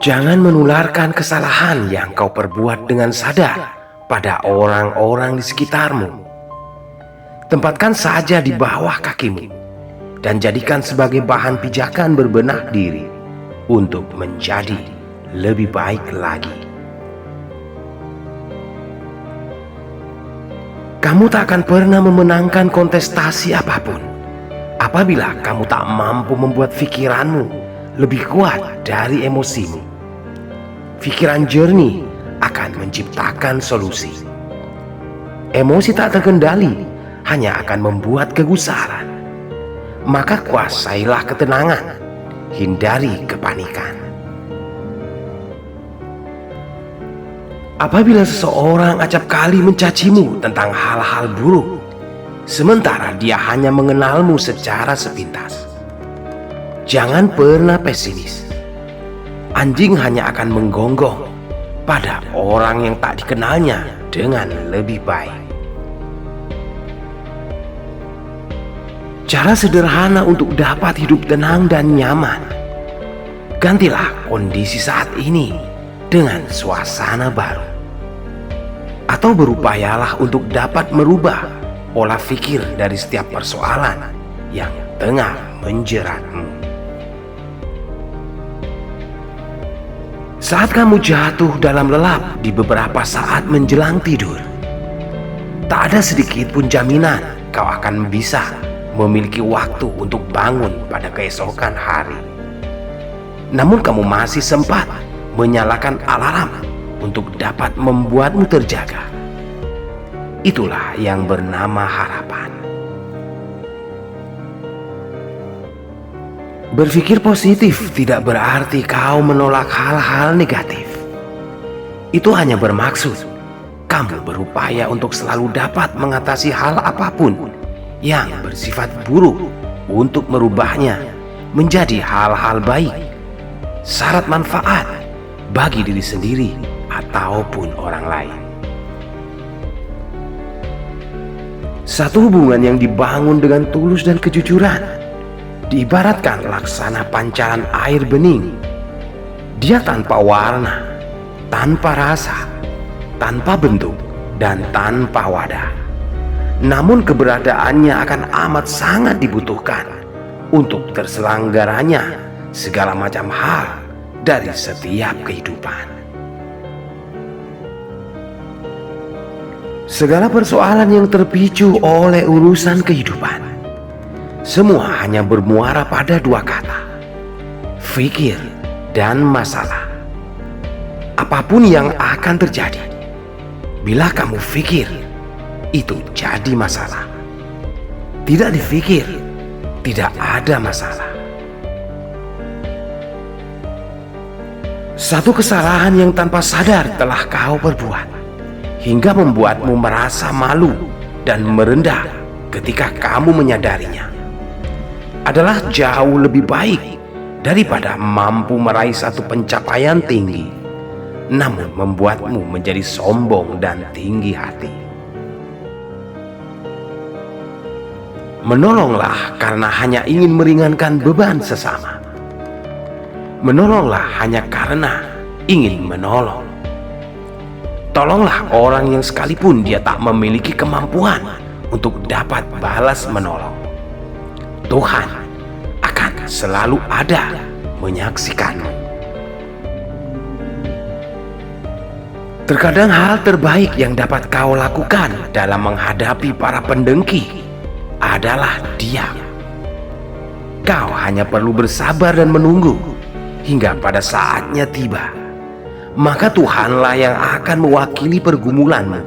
Jangan menularkan kesalahan yang kau perbuat dengan sadar pada orang-orang di sekitarmu. Tempatkan saja di bawah kakimu dan jadikan sebagai bahan pijakan berbenah diri untuk menjadi lebih baik lagi. Kamu tak akan pernah memenangkan kontestasi apapun apabila kamu tak mampu membuat pikiranmu lebih kuat dari emosimu. Pikiran jernih akan menciptakan solusi. Emosi tak terkendali hanya akan membuat kegusaran. Maka kuasailah ketenangan, hindari kepanikan. Apabila seseorang acap kali mencacimu tentang hal-hal buruk, sementara dia hanya mengenalmu secara sepintas, jangan pernah pesimis. Anjing hanya akan menggonggong pada orang yang tak dikenalnya dengan lebih baik. Cara sederhana untuk dapat hidup tenang dan nyaman: gantilah kondisi saat ini dengan suasana baru. Atau berupayalah untuk dapat merubah pola pikir dari setiap persoalan yang tengah menjeratmu. Saat kamu jatuh dalam lelap di beberapa saat menjelang tidur, tak ada sedikit pun jaminan kau akan bisa memiliki waktu untuk bangun pada keesokan hari. Namun kamu masih sempat menyalakan alarm untuk dapat membuatmu terjaga. Itulah yang bernama harapan. Berpikir positif tidak berarti kau menolak hal-hal negatif. Itu hanya bermaksud kamu berupaya untuk selalu dapat mengatasi hal apapun yang bersifat buruk untuk merubahnya menjadi hal-hal baik, syarat manfaat bagi diri sendiri ataupun orang lain. Satu hubungan yang dibangun dengan tulus dan kejujuran diibaratkan laksana pancaran air bening. Dia tanpa warna, tanpa rasa, tanpa bentuk, dan tanpa wadah. Namun keberadaannya akan amat sangat dibutuhkan untuk terselenggaranya segala macam hal dari setiap kehidupan. Segala persoalan yang terpicu oleh urusan kehidupan, semua hanya bermuara pada dua kata: fikir dan masalah. Apapun yang akan terjadi, bila kamu fikir, itu jadi masalah. Tidak dipikir, tidak ada masalah. Satu kesalahan yang tanpa sadar telah kau perbuat hingga membuatmu merasa malu dan merendah ketika kamu menyadarinya adalah jauh lebih baik daripada mampu meraih satu pencapaian tinggi namun membuatmu menjadi sombong dan tinggi hati. Menolonglah karena hanya ingin meringankan beban sesama. Menolonglah hanya karena ingin menolong. Tolonglah orang yang sekalipun dia tak memiliki kemampuan untuk dapat balas menolong. Tuhan akan selalu ada menyaksikanmu. Terkadang hal terbaik yang dapat kau lakukan dalam menghadapi para pendengki adalah diam. Kau hanya perlu bersabar dan menunggu hingga pada saatnya tiba. Maka Tuhanlah yang akan mewakili pergumulanmu,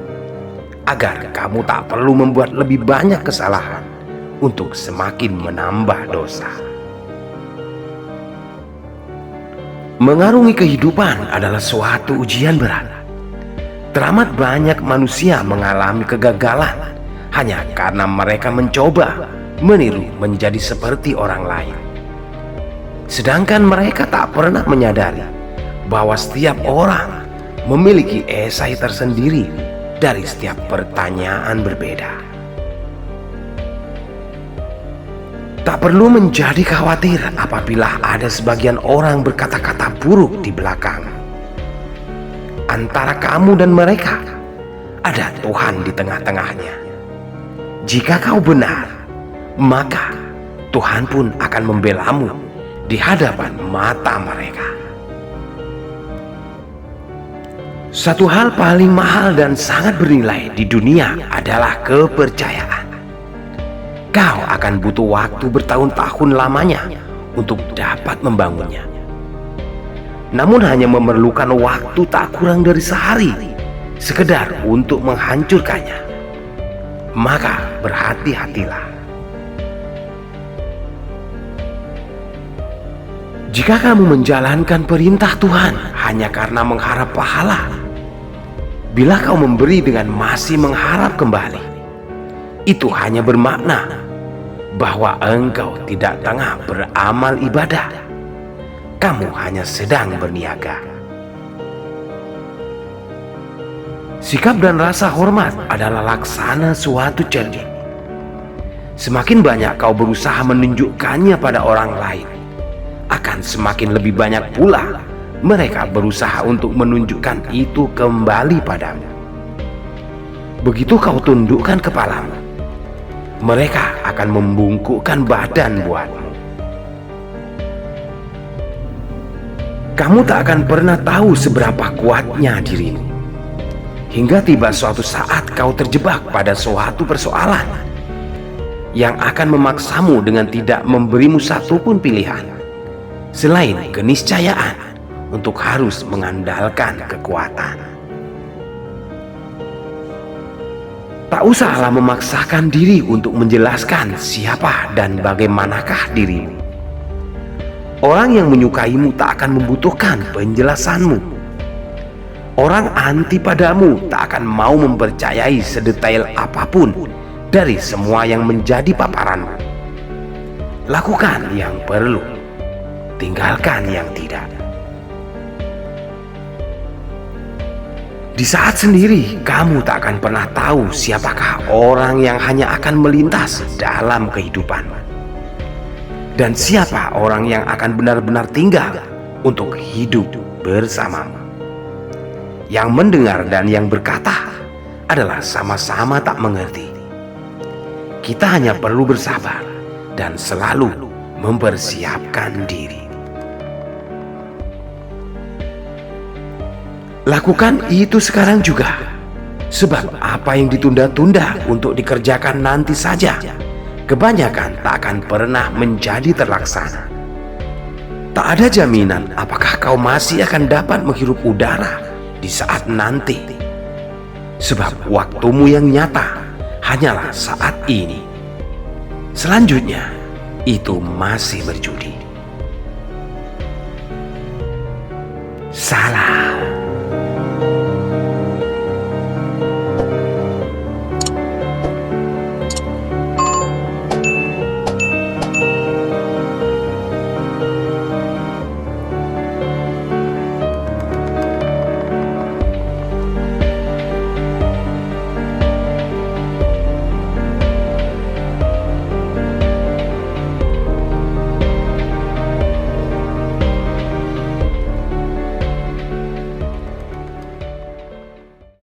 agar kamu tak perlu membuat lebih banyak kesalahan untuk semakin menambah dosa. Mengarungi kehidupan adalah suatu ujian berat. Teramat banyak manusia mengalami kegagalan hanya karena mereka mencoba meniru menjadi seperti orang lain. Sedangkan mereka tak pernah menyadari bahwa setiap orang memiliki esai tersendiri dari setiap pertanyaan berbeda. Tak perlu menjadi khawatir apabila ada sebagian orang berkata-kata buruk di belakang. Antara kamu dan mereka ada Tuhan di tengah-tengahnya. Jika kau benar, maka Tuhan pun akan membelamu di hadapan mata mereka. Satu hal paling mahal dan sangat bernilai di dunia adalah kepercayaan. Kau akan butuh waktu bertahun-tahun lamanya untuk dapat membangunnya. Namun hanya memerlukan waktu tak kurang dari sehari sekedar untuk menghancurkannya. Maka berhati-hatilah. Jika kamu menjalankan perintah Tuhan hanya karena mengharap pahala, bila kau memberi dengan masih mengharap kembali, itu hanya bermakna bahwa engkau tidak tengah beramal ibadah. Kamu hanya sedang berniaga. Sikap dan rasa hormat adalah laksana suatu cerdik. Semakin banyak kau berusaha menunjukkannya pada orang lain, akan semakin lebih banyak pula mereka berusaha untuk menunjukkan itu kembali padamu. Begitu kau tundukkan kepalamu, mereka akan membungkukkan badan buatmu. Kamu tak akan pernah tahu seberapa kuatnya dirimu, hingga tiba suatu saat kau terjebak pada suatu persoalan yang akan memaksamu dengan tidak memberimu satupun pilihan selain keniscayaan untuk harus mengandalkan kekuatan. Tak usahlah memaksakan diri untuk menjelaskan siapa dan bagaimanakah dirimu. Orang yang menyukaimu tak akan membutuhkan penjelasanmu. Orang anti padamu tak akan mau mempercayai sedetail apapun dari semua yang menjadi paparanmu. Lakukan yang perlu, tinggalkan yang tidak. Di saat sendiri, kamu tak akan pernah tahu siapakah orang yang hanya akan melintas dalam kehidupanmu, dan siapa orang yang akan benar-benar tinggal untuk hidup bersamamu. Yang mendengar dan yang berkata adalah sama-sama tak mengerti. Kita hanya perlu bersabar dan selalu mempersiapkan diri. Lakukan itu sekarang juga, sebab apa yang ditunda-tunda untuk dikerjakan nanti saja, kebanyakan tak akan pernah menjadi terlaksana. Tak ada jaminan apakah kau masih akan dapat menghirup udara di saat nanti, sebab waktumu yang nyata hanyalah saat ini. Selanjutnya, itu masih berjudi. Salah.